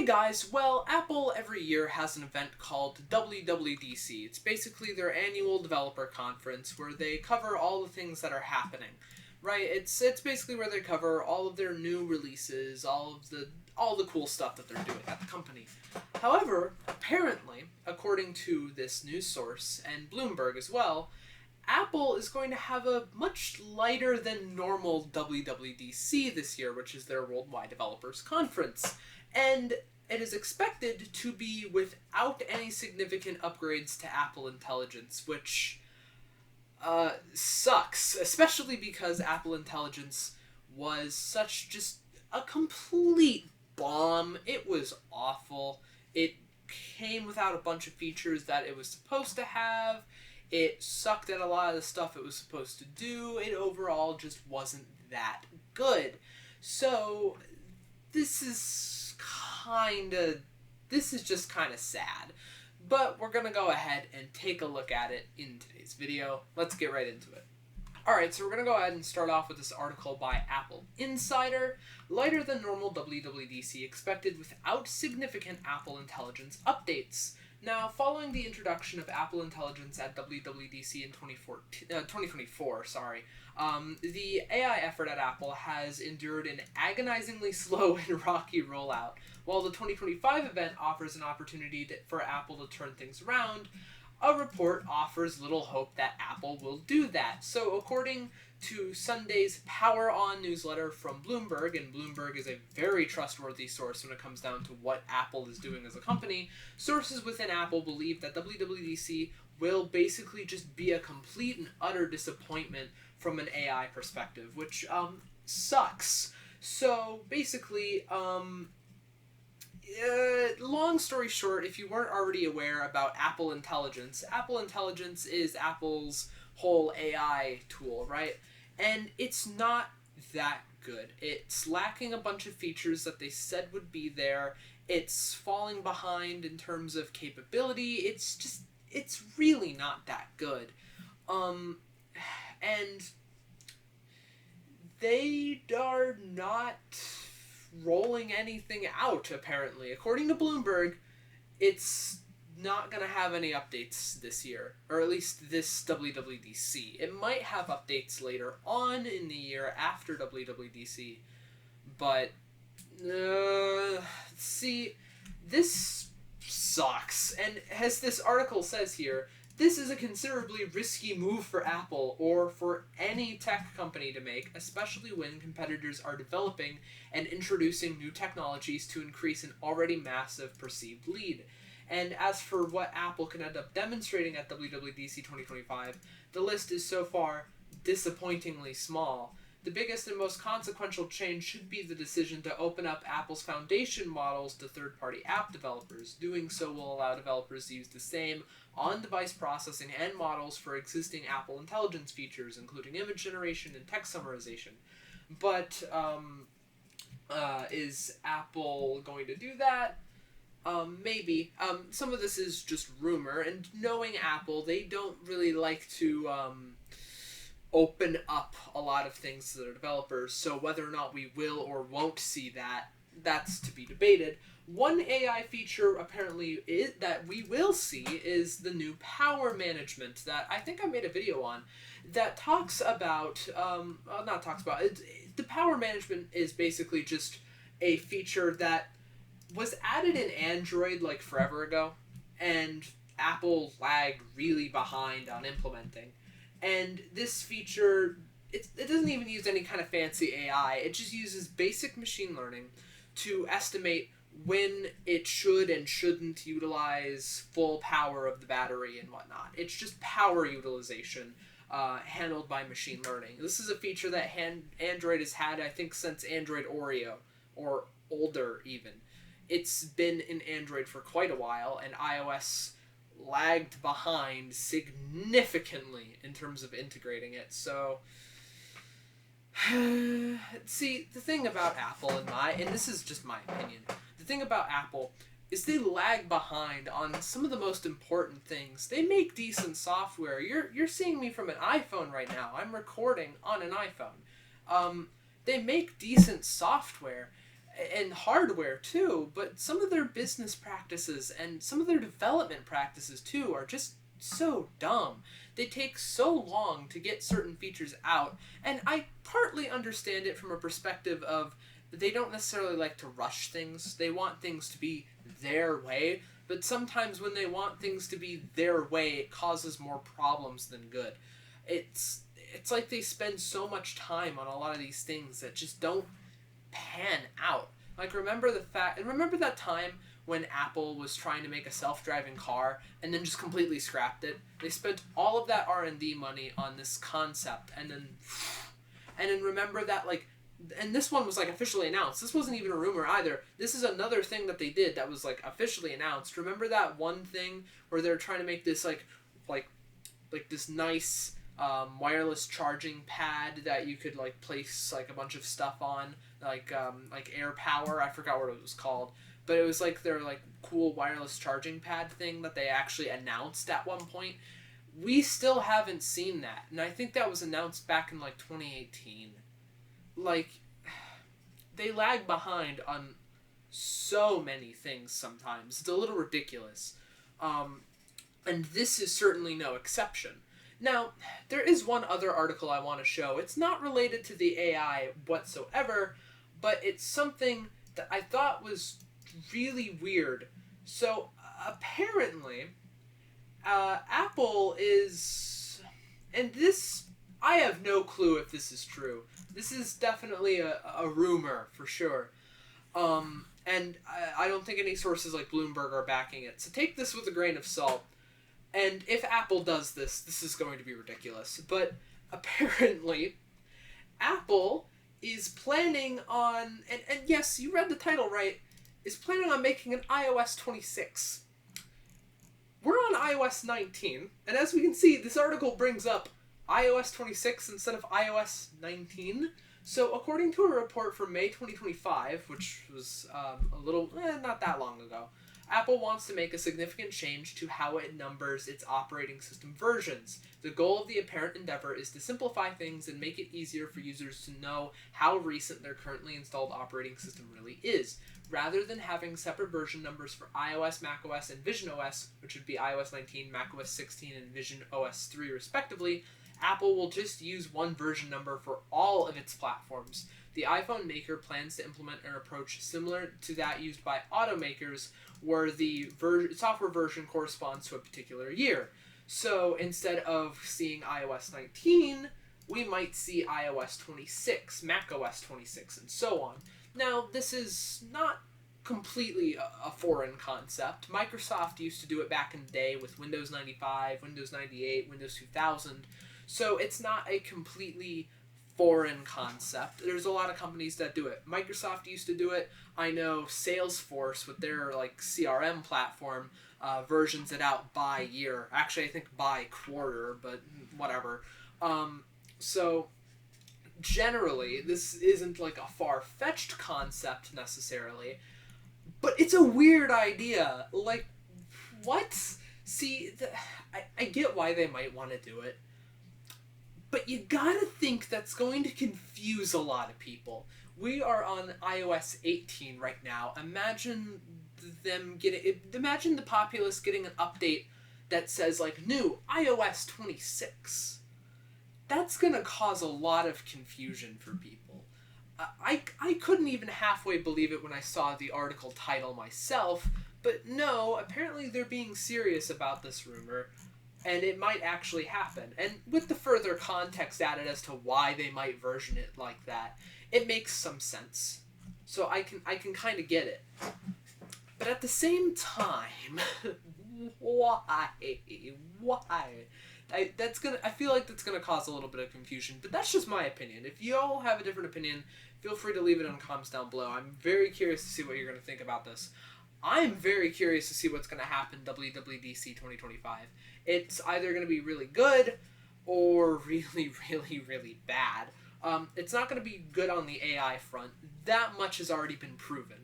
guys, well, Apple every year has an event called WWDC. It's basically their annual developer conference where they cover all the things that are happening, right? It's basically where they cover all of their new releases, all the cool stuff that they're doing at the company. However, apparently, according to this news source and Bloomberg as well, Apple is going to have a much lighter than normal WWDC this year, which is their Worldwide Developers Conference. And it is expected to be without any significant upgrades to Apple Intelligence, which sucks, especially because Apple Intelligence was such just a complete bomb. It was awful. It came without a bunch of features that it was supposed to have. It sucked at a lot of the stuff it was supposed to do. It overall just wasn't that good. So this is just kind of sad. But we're going to go ahead and take a look at it in today's video. Let's get right into it. Alright, so we're going to go ahead and start off with this article by Apple Insider. Lighter than normal WWDC expected without significant Apple Intelligence updates. Now, following the introduction of Apple Intelligence at WWDC in 2024, the AI effort at Apple has endured an agonizingly slow and rocky rollout. While the 2025 event offers an opportunity for Apple to turn things around, a report offers little hope that Apple will do that. So, according to Sunday's Power On newsletter from Bloomberg, and Bloomberg is a very trustworthy source when it comes down to what Apple is doing as a company, sources within Apple believe that WWDC will basically just be a complete and utter disappointment from an AI perspective, which sucks. So basically, long story short, if you weren't already aware about Apple Intelligence is Apple's whole AI tool, right? And it's not that good. It's lacking a bunch of features that they said would be there. It's falling behind in terms of capability. It's really not that good. And they are not rolling anything out, apparently. According to Bloomberg, it's not going to have any updates this year, or at least this WWDC. It might have updates later on in the year after WWDC, but see, this sucks. And as this article says here, this is a considerably risky move for Apple or for any tech company to make, especially when competitors are developing and introducing new technologies to increase an already massive perceived lead. And as for what Apple can end up demonstrating at WWDC 2025, the list is so far disappointingly small. The biggest and most consequential change should be the decision to open up Apple's foundation models to third-party app developers. Doing so will allow developers to use the same on-device processing and models for existing Apple Intelligence features, including image generation and text summarization. But is Apple going to do that? Maybe. Some of this is just rumor, and knowing Apple, they don't really like to open up a lot of things to their developers, so whether or not we will or won't see that, that's to be debated. One AI feature apparently that we will see is the new power management that I think I made a video on that talks about, the power management is basically just a feature that was added in Android like forever ago, and Apple lagged really behind on implementing. And this feature, it doesn't even use any kind of fancy AI. It just uses basic machine learning to estimate when it should and shouldn't utilize full power of the battery and whatnot. It's just power utilization handled by machine learning. This is a feature that Android has had, I think, since Android Oreo, or older even. It's been in Android for quite a while, and iOS lagged behind significantly in terms of integrating it. So, see, the thing about Apple, and this is just my opinion, the thing about Apple is they lag behind on some of the most important things. They make decent software. You're seeing me from an iPhone right now. I'm recording on an iPhone. They make decent software. and hardware too, but some of their business practices and some of their development practices too are just so dumb. They take so long to get certain features out, and I partly understand it from a perspective of they don't necessarily like to rush things. They want things to be their way, but sometimes when they want things to be their way, it causes more problems than good. It's like they spend so much time on a lot of these things that just don't pan out. Like remember that time when Apple was trying to make a self-driving car and then just completely scrapped it. They spent all of that R&D money on this concept and then remember that like and this one was like officially announced. This wasn't even a rumor either. This is another thing that they did that was like officially announced. Remember that one thing where they're trying to make this like this nice wireless charging pad that you could like place like a bunch of stuff on, like Air Power. I forgot what it was called, but it was like their like cool wireless charging pad thing that they actually announced at one point. We still haven't seen that, and I think that was announced back in like 2018. Like, they lag behind on so many things sometimes. It's a little ridiculous. And this is certainly no exception. Now, there is one other article I want to show. It's not related to the AI whatsoever, but it's something that I thought was really weird. So, apparently, Apple is... And this... I have no clue if this is true. This is definitely a rumor, for sure. And I don't think any sources like Bloomberg are backing it. So take this with a grain of salt. And if Apple does this, this is going to be ridiculous. But apparently, Apple is planning on... And yes, you read the title right. Is planning on making an iOS 26. We're on iOS 19. And as we can see, this article brings up iOS 26 instead of iOS 19. So according to a report from May 2025, which was not that long ago, Apple wants to make a significant change to how it numbers its operating system versions. The goal of the apparent endeavor is to simplify things and make it easier for users to know how recent their currently installed operating system really is. Rather than having separate version numbers for iOS, macOS, and visionOS, which would be iOS 19, macOS 16, and visionOS 3 respectively, Apple will just use one version number for all of its platforms. The iPhone maker plans to implement an approach similar to that used by automakers, where the software version corresponds to a particular year. So instead of seeing iOS 19, we might see iOS 26, macOS 26, and so on. Now, this is not completely a foreign concept. Microsoft used to do it back in the day with Windows 95, Windows 98, Windows 2000. So it's not a completely foreign concept. There's a lot of companies that do it. Microsoft used to do it. I know Salesforce with their like CRM platform versions it out by year. Actually, I think by quarter, but whatever. So generally, this isn't like a far-fetched concept necessarily, but it's a weird idea. Like, what? See, I get why they might want to do it. But you gotta think that's going to confuse a lot of people. We are on iOS 18 right now. Imagine the populace getting an update that says like new iOS 26. That's gonna cause a lot of confusion for people. I couldn't even halfway believe it when I saw the article title myself, but no, apparently they're being serious about this rumor. And it might actually happen. And with the further context added as to why they might version it like that, it makes some sense. So I can kind of get it. But at the same time, why? I feel like that's gonna cause a little bit of confusion. But that's just my opinion. If you all have a different opinion, feel free to leave it in the comments down below. I'm very curious to see what you're gonna think about this. I'm very curious to see what's going to happen WWDC 2025. It's either going to be really good or really, really, really bad. It's not going to be good on the AI front. That much has already been proven,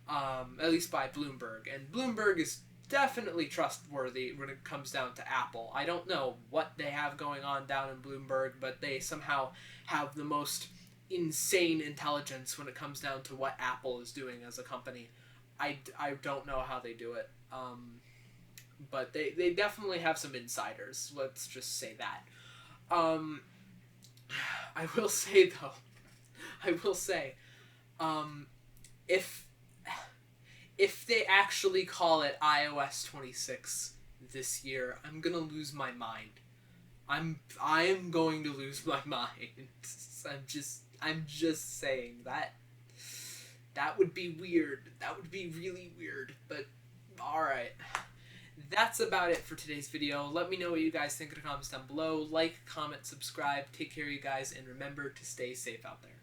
at least by Bloomberg. And Bloomberg is definitely trustworthy when it comes down to Apple. I don't know what they have going on down in Bloomberg, but they somehow have the most insane intelligence when it comes down to what Apple is doing as a company. I don't know how they do it. But they definitely have some insiders. Let's just say that. I will say, though, if they actually call it iOS 26 this year, I'm gonna lose my mind. I am going to lose my mind. I'm just saying that. That would be weird. That would be really weird. But alright. That's about it for today's video. Let me know what you guys think in the comments down below. Like, comment, subscribe. Take care of you guys, and remember to stay safe out there.